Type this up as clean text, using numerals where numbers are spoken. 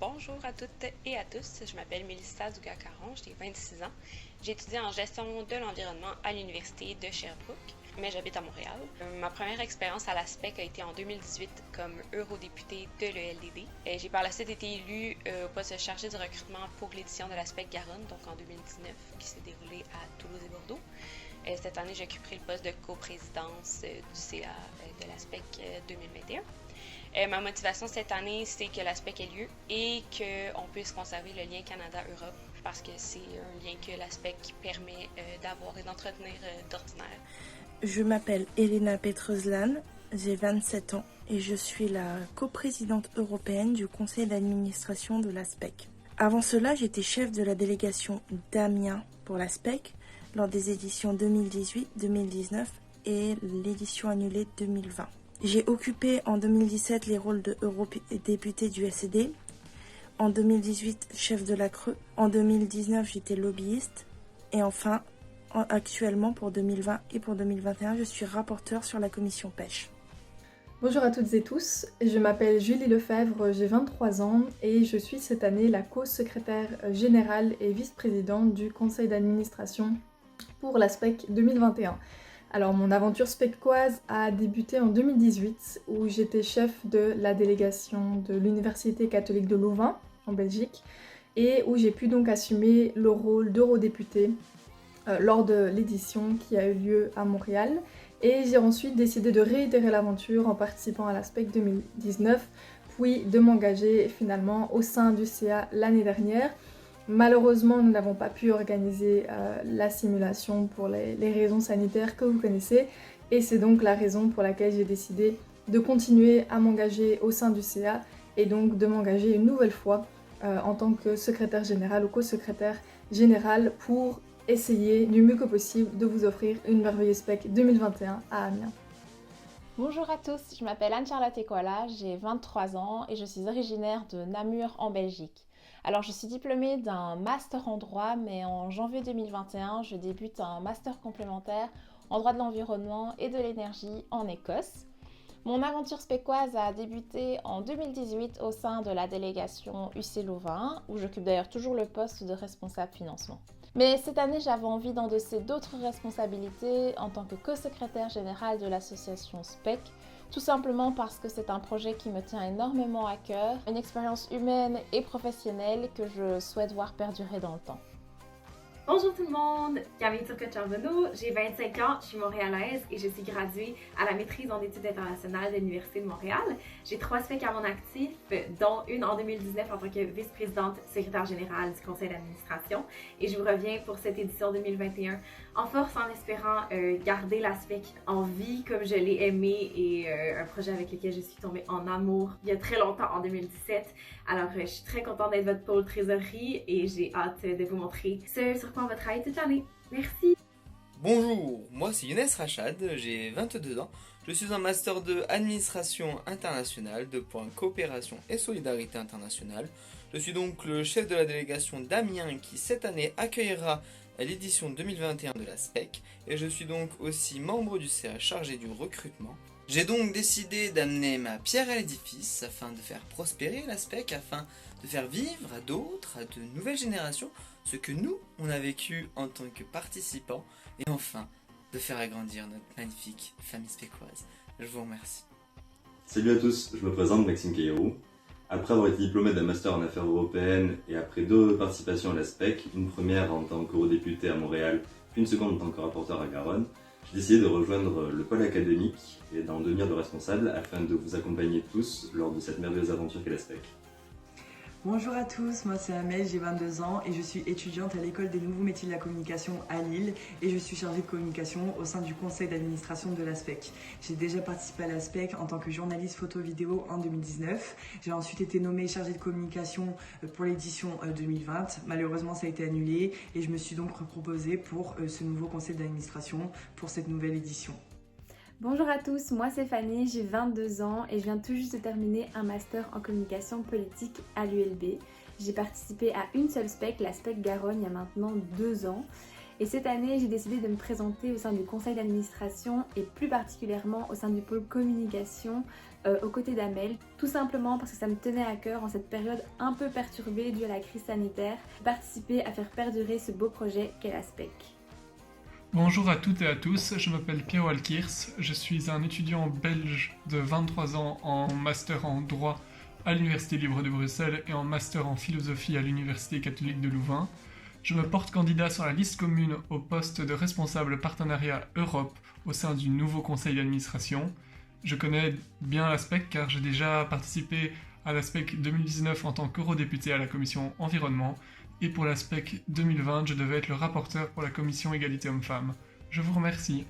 Bonjour à toutes et à tous, je m'appelle Mélissa Dugas-Caron, j'ai 26 ans. J'ai étudié en gestion de l'environnement à l'Université de Sherbrooke, mais j'habite à Montréal. Ma première expérience à l'ASPEC a été en 2018 comme eurodéputée de l'ELDD. J'ai par la suite été élue au poste de chargée du recrutement pour l'édition de l'ASPEC Garonne, donc en 2019, qui s'est déroulée à Toulouse et Bordeaux. Cette année, j'occuperai le poste de coprésidence du CA de l'ASPEC 2021. Ma motivation cette année, c'est que l'ASPEC ait lieu et qu'on puisse conserver le lien Canada-Europe parce que c'est un lien que l'ASPEC permet d'avoir et d'entretenir d'ordinaire. Je m'appelle Elena Petroslan, j'ai 27 ans et je suis la coprésidente européenne du conseil d'administration de l'ASPEC. Avant cela, j'étais chef de la délégation d'Amiens pour l'ASPEC lors des éditions 2018, 2019 et l'édition annulée 2020. J'ai occupé en 2017 les rôles de eurodéputé du SED. En 2018, chef de la CRE. En 2019, j'étais lobbyiste. Et enfin, actuellement, pour 2020 et pour 2021, je suis rapporteure sur la commission pêche. Bonjour à toutes et tous, je m'appelle Julie Lefebvre, j'ai 23 ans et je suis cette année la co-secrétaire générale et vice-présidente du conseil d'administration pour l'ASPEC 2021. Alors mon aventure specquoise a débuté en 2018 où j'étais chef de la délégation de l'Université catholique de Louvain en Belgique et où j'ai pu donc assumer le rôle d'eurodéputée lors de l'édition qui a eu lieu à Montréal. Et j'ai ensuite décidé de réitérer l'aventure en participant à l'ASPEC 2019 puis de m'engager finalement au sein du CA l'année dernière. Malheureusement, nous n'avons pas pu organiser la simulation pour les raisons sanitaires que vous connaissez et c'est donc la raison pour laquelle j'ai décidé de continuer à m'engager au sein du CA et donc de m'engager une nouvelle fois en tant que secrétaire générale ou co-secrétaire générale pour essayer du mieux que possible de vous offrir une merveilleuse SPEC 2021 à Amiens. Bonjour à tous, je m'appelle Anne-Charlotte Ecola, j'ai 23 ans et je suis originaire de Namur en Belgique. Alors je suis diplômée d'un master en droit, mais en janvier 2021, je débute un master complémentaire en droit de l'environnement et de l'énergie en Écosse. Mon aventure specquoise a débuté en 2018 au sein de la délégation UC Louvain, où j'occupe d'ailleurs toujours le poste de responsable financement. Mais cette année, j'avais envie d'endosser d'autres responsabilités en tant que co-secrétaire générale de l'association SPEC, tout simplement parce que c'est un projet qui me tient énormément à cœur, une expérience humaine et professionnelle que je souhaite voir perdurer dans le temps. Bonjour tout le monde, Camille Turcotte-Charbonneau, j'ai 25 ans, je suis montréalaise et je suis graduée à la maîtrise en études internationales de l'Université de Montréal. J'ai 3 SPEC à mon actif, dont une en 2019 en tant que vice-présidente secrétaire générale du conseil d'administration et je vous reviens pour cette édition 2021 en force en espérant garder la SPEC en vie comme je l'ai aimé et un projet avec lequel je suis tombée en amour il y a très longtemps en 2017. Alors je suis très contente d'être votre pôle trésorerie et j'ai hâte de vous montrer ce sur quoi on va travailler toute l'année. Merci! Bonjour, moi c'est Younes Rachad, j'ai 22 ans, je suis en master de administration internationale, de coopération et solidarité internationale. Je suis donc le chef de la délégation d'Amiens qui cette année accueillera l'édition 2021 de la SPEC et je suis donc aussi membre du CA chargé du recrutement. J'ai donc décidé d'amener ma pierre à l'édifice afin de faire prospérer la SPEC, afin de faire vivre à d'autres, à de nouvelles générations, ce que nous, on a vécu en tant que participants, et enfin, de faire agrandir notre magnifique famille spécoise. Je vous remercie. Salut à tous, je me présente Maxime Caillero. Après avoir été diplômé d'un master en affaires européennes et après 2 participations à la SPEC, une première en tant qu'eurodéputé à Montréal, puis une seconde en tant que rapporteur à Garonne, j'ai décidé de rejoindre le pôle académique et d'en devenir le responsable afin de vous accompagner tous lors de cette merveilleuse aventure qu'est la SPEC. Bonjour à tous, moi c'est Amel, j'ai 22 ans et je suis étudiante à l'école des nouveaux métiers de la communication à Lille et je suis chargée de communication au sein du conseil d'administration de l'ASPEC. J'ai déjà participé à l'ASPEC en tant que journaliste photo-vidéo en 2019. J'ai ensuite été nommée chargée de communication pour l'édition 2020. Malheureusement ça a été annulé et je me suis donc reproposée pour ce nouveau conseil d'administration pour cette nouvelle édition. Bonjour à tous, moi c'est Fanny, j'ai 22 ans et je viens tout juste de terminer un master en communication politique à l'ULB. J'ai participé à une seule SPEC, la SPEC Garonne, il y a maintenant 2 ans. Et cette année, j'ai décidé de me présenter au sein du conseil d'administration et plus particulièrement au sein du pôle communication aux côtés d'Amel, tout simplement parce que ça me tenait à cœur en cette période un peu perturbée due à la crise sanitaire, de participer à faire perdurer ce beau projet qu'est la SPEC. Bonjour à toutes et à tous, je m'appelle Piero Alkirs, je suis un étudiant belge de 23 ans en master en droit à l'Université libre de Bruxelles et en master en philosophie à l'Université catholique de Louvain. Je me porte candidat sur la liste commune au poste de responsable partenariat Europe au sein du nouveau conseil d'administration. Je connais bien la SPEC car j'ai déjà participé à la SPEC 2019 en tant qu'eurodéputé à la commission environnement et pour la SPEC 2020 je devais être le rapporteur pour la commission égalité hommes-femmes. Je vous remercie.